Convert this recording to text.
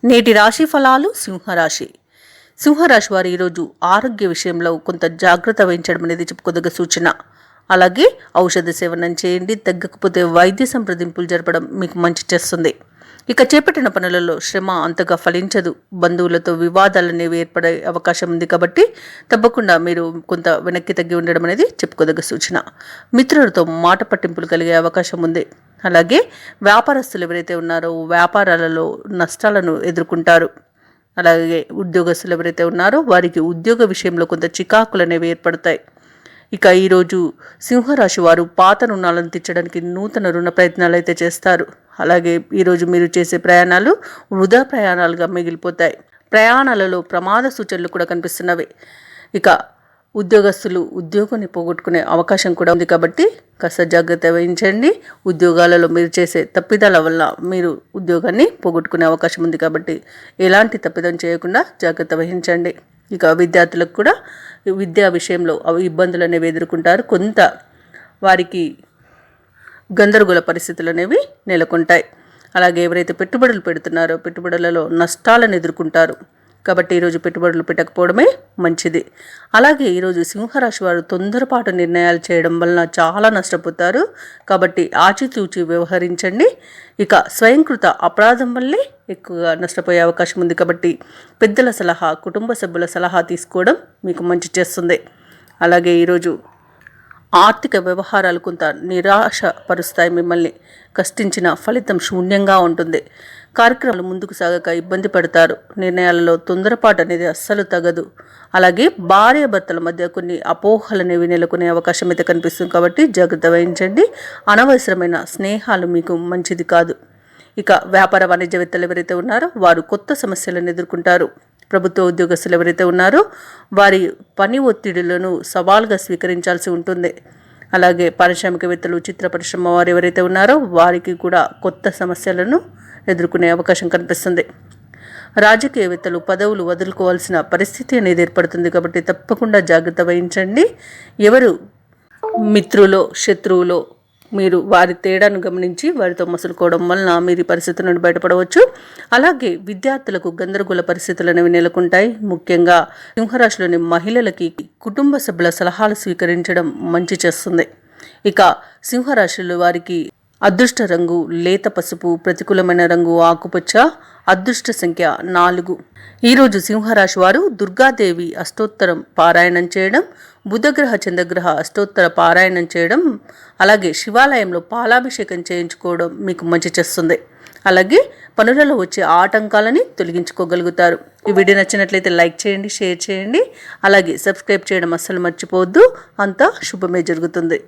నేటి రాశి ఫలాలు సింహరాశి వారు ఈరోజు ఆరోగ్య విషయంలో కొంత జాగ్రత్త వహించడం అనేది చెప్పుకోదగ్గ సూచన. అలాగే ఔషధ సేవనం చేయండి. తగ్గకపోతే వైద్య సంప్రదింపులు జరపడం మీకు మంచి చేస్తుంది. ఇక చేపట్టిన పనులలో శ్రమ అంతగా ఫలించదు. బంధువులతో వివాదాలు అనేవి ఏర్పడే అవకాశం ఉంది కాబట్టి తప్పకుండా మీరు కొంత వెనక్కి తగ్గి ఉండడం అనేది చెప్పుకోదగ్గ సూచన. మిత్రులతో మాట పట్టింపులు కలిగే అవకాశం ఉంది. అలాగే వ్యాపారస్తులు ఎవరైతే ఉన్నారో వ్యాపారాలలో నష్టాలను ఎదుర్కొంటారు. అలాగే ఉద్యోగస్తులు ఎవరైతే ఉన్నారో వారికి ఉద్యోగ విషయంలో కొంత చికాకులు అనేవి ఏర్పడతాయి. ఇక ఈరోజు సింహరాశి వారు పాత రుణాలను తీర్చడానికి నూతన రుణ ప్రయత్నాలు అయితే చేస్తారు. అలాగే ఈరోజు మీరు చేసే ప్రయాణాలు వృధా ప్రయాణాలుగా మిగిలిపోతాయి. ప్రయాణాలలో ప్రమాద సూచనలు కూడా కనిపిస్తున్నవి. ఇక ఉద్యోగస్తులు ఉద్యోగాన్ని పోగొట్టుకునే అవకాశం కూడా ఉంది కాబట్టి కాస్త జాగ్రత్త వహించండి. ఉద్యోగాలలో మీరు చేసే తప్పిదాల వల్ల మీరు ఉద్యోగాన్ని పోగొట్టుకునే అవకాశం ఉంది కాబట్టి ఎలాంటి తప్పిదం చేయకుండా జాగ్రత్త వహించండి. ఇక విద్యార్థులకు కూడా విద్యా విషయంలో ఇబ్బందులు అనేవి ఎదుర్కొంటారు. కొంత వారికి గందరగోళ పరిస్థితులు అనేవి నెలకొంటాయి. అలాగే ఎవరైతే పెట్టుబడులు పెడుతున్నారో పెట్టుబడులలో నష్టాలను ఎదుర్కొంటారు. కాబట్టి ఈరోజు పెట్టుబడులు పెట్టకపోవడమే మంచిది. అలాగే ఈరోజు సింహరాశి వారు తొందరపాటు నిర్ణయాలు చేయడం వలన చాలా నష్టపోతారు. కాబట్టి ఆచితూచి వ్యవహరించండి. ఇక స్వయంకృత అపరాధం వల్లే ఎక్కువగా నష్టపోయే అవకాశం ఉంది. కాబట్టి పెద్దల సలహా, కుటుంబ సభ్యుల సలహా తీసుకోవడం మీకు మంచి చేస్తుంది. అలాగే ఈరోజు ఆర్థిక వ్యవహారాలు కొంత నిరాశ పరుస్తాయి. మిమ్మల్ని కష్టించిన ఫలితం శూన్యంగా ఉంటుంది. కార్యక్రమాలు ముందుకు సాగక ఇబ్బంది పడతారు. నిర్ణయాలలో తొందరపాటు అనేది అస్సలు తగదు. అలాగే భార్యాభర్తల మధ్య కొన్ని అపోహలు అనేవి నెలకొనే అవకాశం అయితే కనిపిస్తుంది. కాబట్టి జాగ్రత్త వహించండి. అనవసరమైన స్నేహాలు మీకు మంచిది కాదు. ఇక వ్యాపార వాణిజ్యవేత్తలు ఎవరైతే ఉన్నారో వారు కొత్త సమస్యలను ఎదుర్కొంటారు. ప్రభుత్వ ఉద్యోగస్తులు ఎవరైతే ఉన్నారో వారి పని ఒత్తిడులను సవాల్గా స్వీకరించాల్సి ఉంటుంది. అలాగే పారిశ్రామికవేత్తలు, చిత్ర పరిశ్రమ వారు ఎవరైతే ఉన్నారో వారికి కూడా కొత్త సమస్యలను ఎదుర్కొనే అవకాశం కనిపిస్తుంది. రాజకీయవేత్తలు పదవులు వదులుకోవాల్సిన పరిస్థితి అనేది ఏర్పడుతుంది. కాబట్టి తప్పకుండా జాగ్రత్త వహించండి. ఎవరు మిత్రులో శత్రువులో మీరు వారి తేడాను గమనించి వారితో మసులుకోవడం వలన మీరు ఈ పరిస్థితుల నుండి బయటపడవచ్చు. అలాగే విద్యార్థులకు గందరగోళ పరిస్థితులు అనేవి నెలకొంటాయి. ముఖ్యంగా సింహరాశిలోని మహిళలకి కుటుంబ సభ్యుల సలహాలు స్వీకరించడం మంచి చేస్తుంది. ఇక సింహరాశిలో వారికి అదృష్ట రంగు లేత పసుపు, ప్రతికూలమైన రంగు ఆకుపచ్చ, అదృష్ట సంఖ్య 4. ఈరోజు సింహరాశి వారు దుర్గాదేవి అష్టోత్తరం పారాయణం చేయడం, బుధగ్రహ చంద్రగ్రహ అష్టోత్తర పారాయణం చేయడం, అలాగే శివాలయంలో పాలాభిషేకం చేయించుకోవడం మీకు మంచి చేస్తుంది. అలాగే పనులలో వచ్చే ఆటంకాలని తొలగించుకోగలుగుతారు. ఈ వీడియో నచ్చినట్లయితే లైక్ చేయండి, షేర్ చేయండి. అలాగే సబ్స్క్రైబ్ చేయడం అస్సలు మర్చిపోవద్దు. అంతా శుభమే జరుగుతుంది.